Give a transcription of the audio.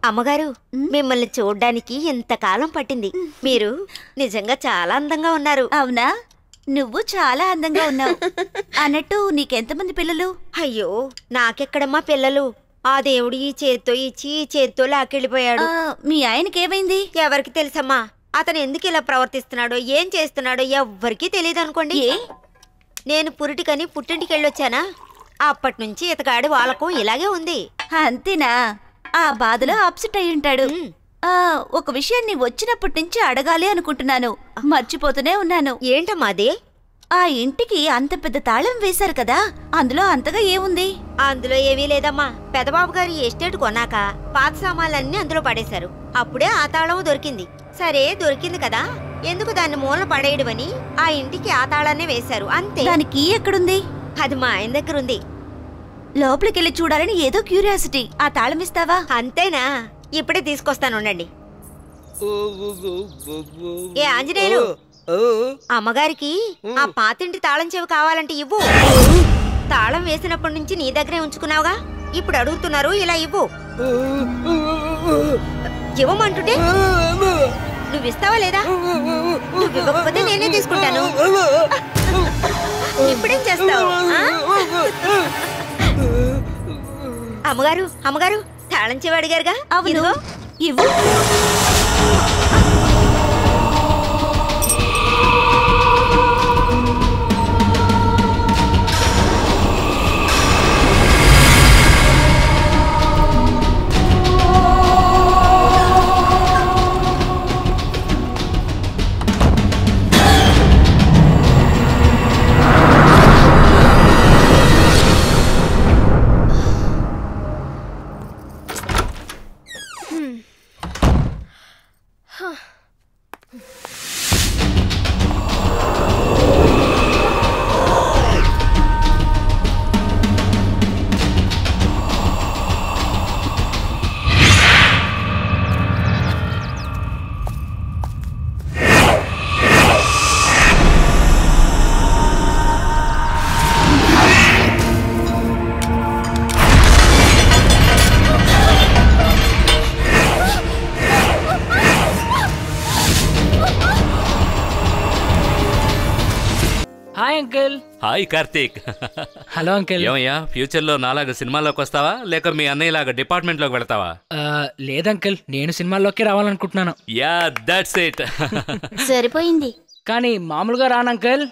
అమ్మగారు, మిమ్మల్ని చూడ్డానికి ఇంతకాలం పట్టింది. మీరు నిజంగా చాలా అందంగా ఉన్నారు. అవునా? నువ్వు చాలా అందంగా ఉన్నావు. అన్నట్టు నీకెంతమంది పిల్లలు? అయ్యో, నాకెక్కడమ్మా పిల్లలు? ఆ దేవుడు ఈ చేత్తో ఇచ్చి ఈ చేత్తో లాకెళ్ళిపోయాడు. మీ ఆయనకేమైంది? ఎవరికి తెలుసమ్మా? అతను ఎందుకు ఇలా ప్రవర్తిస్తున్నాడో, ఏం చేస్తున్నాడో ఎవ్వరికీ తెలియదు అనుకోండి. నేను పురిటికని పుట్టింటికి వెళ్ళొచ్చానా, అప్పటి నుంచి ఇతగాడి వాళ్ళకం ఇలాగే ఉంది. అంతేనా? ఆ బాధలో అప్సెట్ అయి ఉంటాడు. ఒక విషయాన్ని వచ్చినప్పటి నుంచి అడగాలి అనుకుంటున్నాను, మర్చిపోతూనే ఉన్నాను. ఏంటమ్మా అది? ఆ ఇంటికి అంత పెద్ద తాళం వేశారు కదా, అందులో అంతగా ఏముంది? అందులో ఏమీ లేదమ్మా. పెదబాబు గారు ఎస్టేట్ కొన్నాక పాత సామాన్లన్నీ అందులో పడేశారు. అప్పుడే ఆ తాళం దొరికింది. సరే, దొరికింది కదా, ఎందుకు దాన్ని మూలన పడేయడమని ఆ ఇంటికి ఆ తాళాన్నే వేశారు, అంతే. దానికి ఎక్కడుంది? అది మా ఆయన దగ్గర ఉంది. లోపలికెళ్ళి చూడాలని ఏదో క్యూరియాసిటీ. ఆ తాళం ఇస్తావా? అంతేనా? ఇప్పుడే తీసుకొస్తానుండండి. ఏ ఆంజనేయులు, అమ్మగారికి ఆ పాతింటి తాళం చెవి కావాలంటే ఇవ్వు. తాళం వేసినప్పటి నుంచి నీ దగ్గరే ఉంచుకున్నావుగా, ఇప్పుడు అడుగుతున్నారు, ఇలా ఇవ్వు. ఇవ్వమంటుంటే నువ్వు ఇస్తావా లేదా? నువ్వు ఇవ్వకపోతే నేనే తీసుకుంటాను. ఇప్పుడేం చేస్తావు? అమ్మగారు, అమ్మగారు, తాళం చెవి అడిగారుగా, అవును, ఇవ్వు. హాయ్ కార్తీక్. Hello uncle. ఏమయ్యా, ఫ్యూచర్ లో నాలాగా సినిమాల్లోకి వస్తావా, లేక మీ అన్నయ్యలాగా డిపార్ట్మెంట్ లోకి వెళ్తావా? లేదంకిల్, నేను సినిమాల్లోకి రావాలనుకుంటున్నాను. Yeah, that's it. సరిపోయింది. కానీ మామూలుగా రాను అంకిల్.